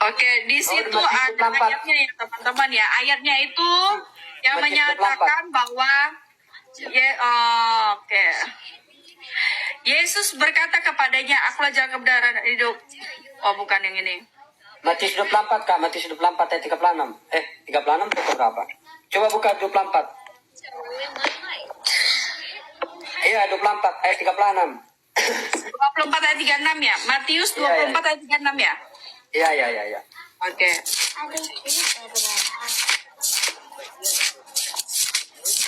Oke, di situ ada ayatnya ya teman-teman ya. Ayatnya itu yang menyatakan bahwa oke. Yesus berkata kepadanya, akulah jalan kebenaran dan hidup. Oh, bukan yang ini. Matius 24 Kak, Matius 24 ayat 36. 36 atau berapa? Coba buka 24. Iya, 24 ayat 36. 24 ayat 36 ya. Matius 24 ayat 36 ya. Iya. Oke.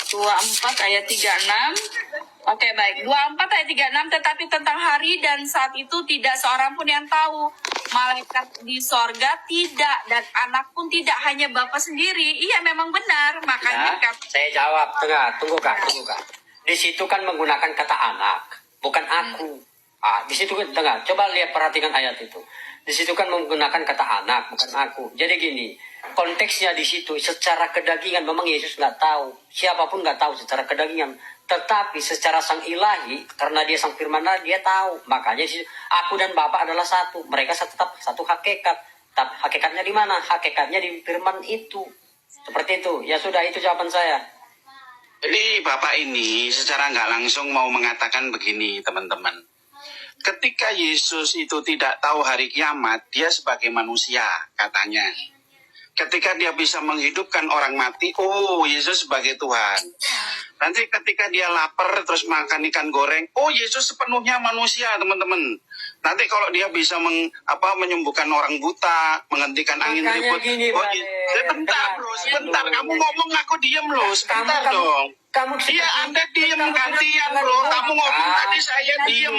24 ayat 36. Oke, baik. 24 ayat 36, tetapi tentang hari dan saat itu tidak seorang pun yang tahu. Malaikat di sorga tidak, dan anak pun tidak, hanya Bapa sendiri. Iya, memang benar. Makanya saya jawab. Tunggu kak. Di situ kan menggunakan kata anak, bukan aku. Di situ kan coba lihat, perhatikan ayat itu. Di situ kan menggunakan kata anak, bukan aku. Jadi gini, konteksnya di situ secara kedagingan memang Yesus nggak tahu, siapapun nggak tahu secara kedagingan. Tetapi secara sang ilahi, karena dia sang firman, dia tahu. Makanya aku dan Bapa adalah satu. Mereka tetap satu hakikat. Tapi hakikatnya di mana? Hakikatnya di firman itu. Seperti itu. Ya sudah, itu jawaban saya. Jadi Bapak ini secara nggak langsung mau mengatakan begini, teman-teman. Ketika Yesus itu tidak tahu hari kiamat, dia sebagai manusia, katanya. Ketika dia bisa menghidupkan orang mati, oh Yesus sebagai Tuhan. Nanti ketika dia lapar terus makan ikan goreng, oh Yesus sepenuhnya manusia, teman-teman. Nanti kalau dia bisa menyembuhkan orang buta, menghentikan angin ribut. Sebentar, kamu ngomong aku diem loh, sebentar dong. Iya, Anda diem gantian bro, kamu ngomong tadi saya diem.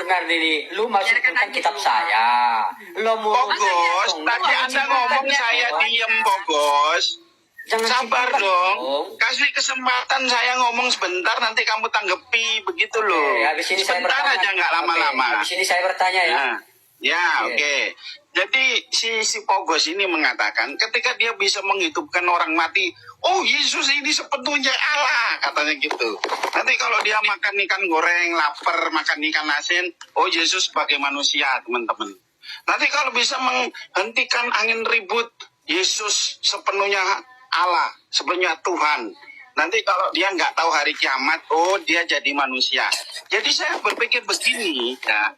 Dengar Dini, lu masih bukan kitab saya. Bogos, tadi Anda ngomong saya diem, Bogos. Sabar dong, kasih kesempatan saya ngomong sebentar, nanti kamu tanggepi, begitu loh. Sebentar aja, nggak lama-lama. Habis ini saya bertanya ya. Oke. Jadi si Pogos ini mengatakan ketika dia bisa menghidupkan orang mati, oh Yesus ini sepenuhnya Allah, katanya gitu. Nanti kalau dia makan ikan goreng, lapar, makan ikan asin, oh Yesus sebagai manusia, teman-teman. Nanti kalau bisa menghentikan angin ribut, Yesus sepenuhnya Allah, sepenuhnya Tuhan. Nanti kalau dia nggak tahu hari kiamat, oh dia jadi manusia. Jadi saya berpikir begini, ya.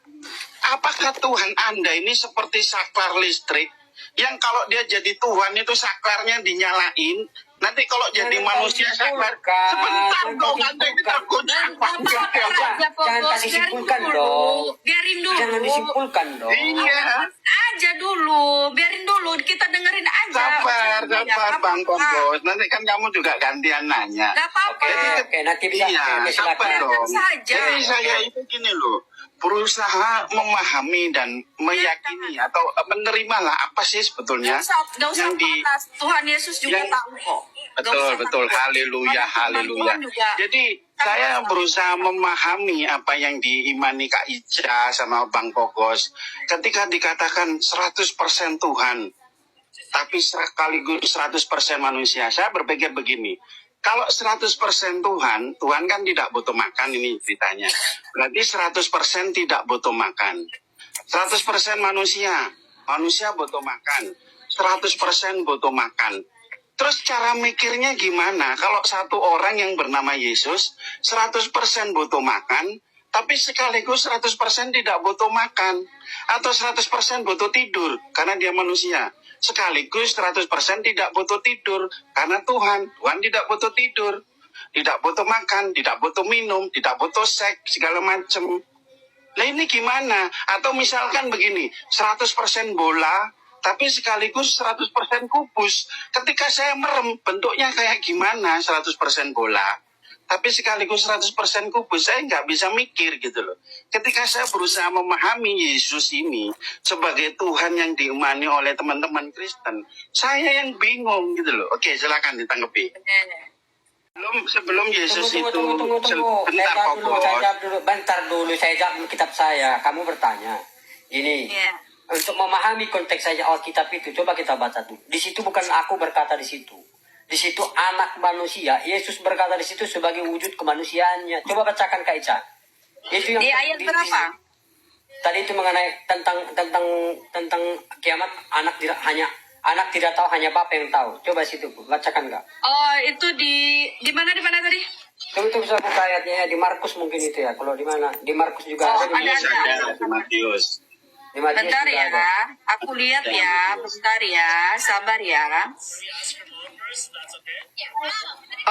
Apakah Tuhan Anda ini seperti saklar listrik yang kalau dia jadi Tuhan itu saklarnya dinyalain, nanti kalau jadi manusia saklar sebentar dong, Anda tergoda. Jangan kasih simpulkan dong. Biarin dulu. Jangan disimpulkan dong. Iya. Aja dulu, biarin dulu, kita dengerin aja. Sabar Bang Pogos. Nanti kan kamu juga gantian nanya. Gak apa-apa. Oke, nanti bisa. Sabar dong. Saja. Jadi saya itu gini loh, berusaha memahami dan meyakini atau menerimalah apa sih sebetulnya Gak usah panas. Tuhan Yesus juga tahu kok. Betul. Haleluya. Jadi saya berusaha memahami apa yang diimani Kak Ica sama Bang Pogos. Ketika dikatakan 100% Tuhan, tapi sekaligus 100% manusia. Saya berpikir begini, kalau 100% Tuhan kan tidak butuh makan, ini ceritanya. Berarti 100% tidak butuh makan. 100% manusia butuh makan. 100% butuh makan. Terus cara mikirnya gimana? Kalau satu orang yang bernama Yesus 100% butuh makan, tapi sekaligus 100% tidak butuh makan. Atau 100% butuh tidur, karena dia manusia. Sekaligus 100% tidak butuh tidur, karena Tuhan tidak butuh tidur. Tidak butuh makan, tidak butuh minum, tidak butuh seks, segala macam. Nah ini gimana? Atau misalkan begini, 100% bola, tapi sekaligus 100% kubus. Ketika saya merem, bentuknya kayak gimana 100% bola, tapi sekaligus 100% kubus, saya nggak bisa mikir gitu loh. Ketika saya berusaha memahami Yesus ini sebagai Tuhan yang diimani oleh teman-teman Kristen, saya yang bingung gitu loh. Oke, silakan ditanggapi. Sebelum Yesus Tunggu. Bentar dulu, saya jawab kitab saya. Kamu bertanya. Ini. Untuk memahami konteks saja Alkitab itu, coba kita baca dulu. Di situ bukan aku berkata di situ. Di situ anak manusia. Yesus berkata di situ sebagai wujud kemanusiaannya. Coba bacakan Kak Ica. Itu yang di ayat berapa? Tadi itu mengenai tentang kiamat, anak tidak tahu, hanya Bapa yang tahu. Coba situ Bu, bacakan nggak? Oh, itu di mana tadi? Itu bisa buka ayatnya ya, di Markus mungkin itu ya. Kalau di mana? Di Markus juga Oh, ada. ada. Di Matius. Di Matius Bentar juga ya, ada. aku lihat ya, bentar ya, sabar ya.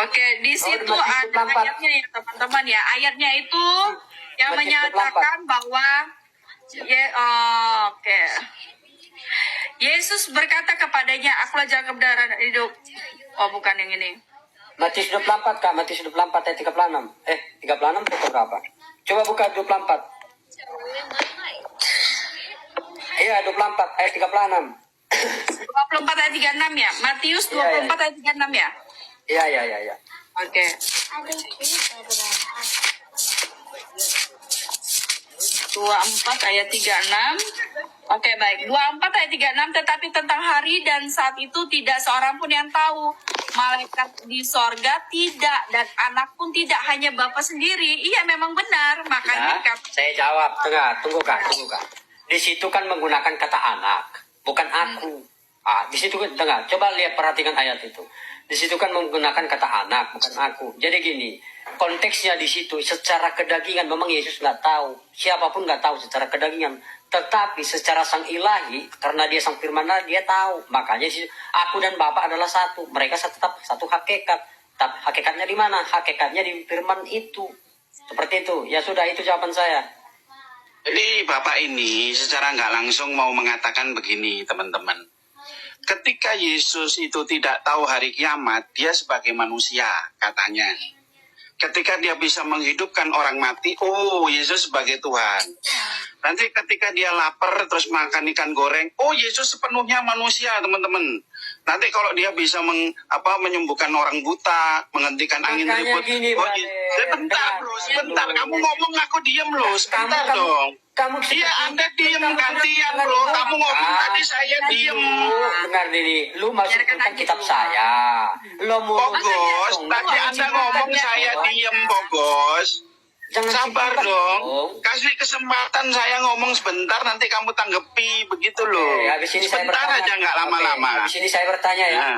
Oke, di situ Matius ada 24. ayatnya ya teman-teman ya. Ayatnya itu yang Matius menyatakan bahwa oke. Yesus berkata kepadanya, "Akulah jalan kebenaran dan hidup." Oh, bukan yang ini. Matius 24 Kak, Matius 24 ayat 36. 36 atau berapa? Coba buka 24. Iya, 24 ayat 36. 24 ayat 36 ya. Matius 24 ayat 36 ya. Iya. Oke. 24 ayat 36. Oke, baik. 24 ayat 36, tetapi tentang hari dan saat itu tidak seorang pun yang tahu. Malaikat di sorga tidak, dan anak pun tidak, hanya Bapa sendiri. Iya, memang benar. Makanya Ya, saya jawab. Tunggu Kak. Di situ kan menggunakan kata anak, bukan aku. Di situ kan coba lihat, perhatikan ayat itu. Di situ kan menggunakan kata anak, bukan aku. Jadi gini, konteksnya di situ secara kedagingan memang Yesus nggak tahu, siapapun nggak tahu secara kedagingan. Tetapi secara sang ilahi, karena dia sang firman, dia tahu. Makanya aku dan Bapa adalah satu. Mereka tetap satu hakikat. Tapi hakikatnya di mana? Hakikatnya di firman itu. Seperti itu. Ya sudah, itu jawaban saya. Jadi Bapak ini secara nggak langsung mau mengatakan begini, teman-teman. Ketika Yesus itu tidak tahu hari kiamat, dia sebagai manusia, katanya. Ketika dia bisa menghidupkan orang mati, oh Yesus sebagai Tuhan. Nanti ketika dia lapar terus makan ikan goreng, oh Yesus sepenuhnya manusia, teman-teman. Nanti kalau dia bisa menyembuhkan orang buta, menghentikan angin Makanya ribut, gini, oh, Bade. sebentar, kamu ngomong aku diem loh, sebentar dong. Kamu Iya, Anda diem gantian bro. Kamu ngomong tadi saya diem. Benar Dini, lu mau sebutkan kitab saya. Lo mau Bogos, tadi Anda ngomong saya diem, Bogos. Jangan Sabar simpulkan dong. Kasih kesempatan saya ngomong sebentar, nanti kamu tanggepi begitu loh. Oke, habis ini saya Sebentar bertanya. aja, nggak lama-lama. Oke, habis ini saya bertanya ya.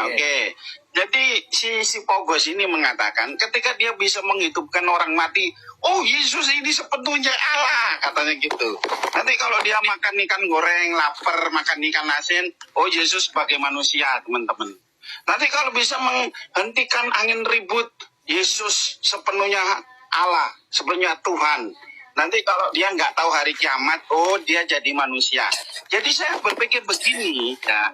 Oke. Jadi si Pogos ini mengatakan ketika dia bisa menghidupkan orang mati, oh Yesus ini sepenuhnya Allah, katanya gitu. Nanti kalau dia makan ikan goreng, lapar, makan ikan asin, oh Yesus sebagai manusia, teman-teman. Nanti kalau bisa menghentikan angin ribut, Yesus sepenuhnya Allah, sepenuhnya Tuhan. Nanti kalau dia nggak tahu hari kiamat, oh dia jadi manusia. Jadi saya berpikir begini, ya.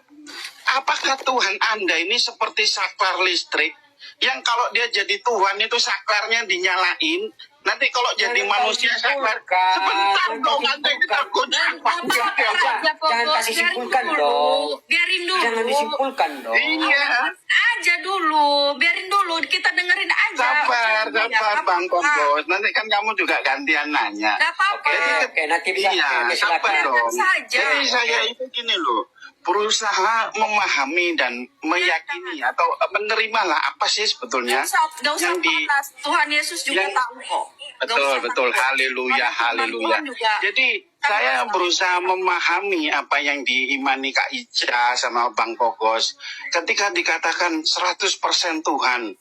Apakah Tuhan Anda ini seperti saklar listrik yang kalau dia jadi Tuhan itu saklarnya dinyalain, nanti kalau jadi manusia saklar, sebentar dong, Anda ini takut Jangan kasih simpulkan dong. Biarin dulu. Jangan disimpulkan dong. Iya. Aja dulu, biarin dulu, kita dengerin aja. Sabar Bang Pogos. Nanti kan kamu juga gantian nanya. Gak apa-apa. Oke, nanti bisa. Iya, Oke, sabar silakan. dong. Saja. Jadi saya itu gini loh, berusaha memahami dan meyakini atau menerimalah apa sih sebetulnya Gak usah yang di panas. Tuhan Yesus juga yang- tahu kok. Gak usah betul, takut. haleluya, Karena haleluya. Tuhan juga- Jadi saya berusaha memahami apa yang diimani Kak Ica sama Bang Pogos. Ketika dikatakan 100% Tuhan,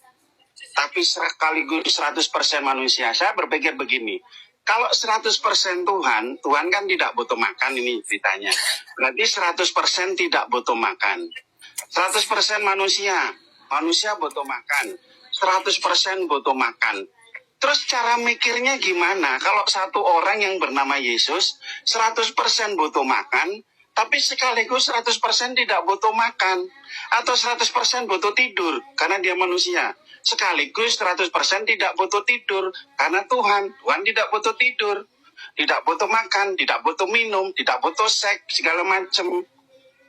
tapi sekaligus 100% manusia. Saya berpikir begini, kalau 100% Tuhan, Tuhan kan tidak butuh makan, ini ceritanya. Berarti 100% tidak butuh makan. 100% manusia, manusia butuh makan. 100% butuh makan. Terus cara mikirnya gimana? Kalau satu orang yang bernama Yesus 100% butuh makan, tapi sekaligus 100% tidak butuh makan. Atau 100% butuh tidur, karena dia manusia. Sekaligus 100% tidak butuh tidur, karena Tuhan tidak butuh tidur. Tidak butuh makan, tidak butuh minum, tidak butuh seks, segala macam.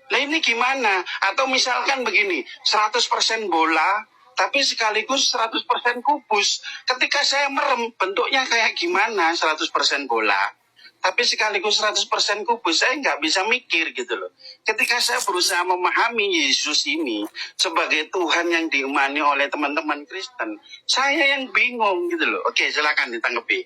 Nah ini gimana? Atau misalkan begini, 100% bola, tapi sekaligus 100% kubus. Ketika saya merem, bentuknya kayak gimana 100% bola, tapi sekaligus 100% kubus, saya nggak bisa mikir gitu loh. Ketika saya berusaha memahami Yesus ini sebagai Tuhan yang diimani oleh teman-teman Kristen, saya yang bingung gitu loh. Oke, silakan ditanggapi.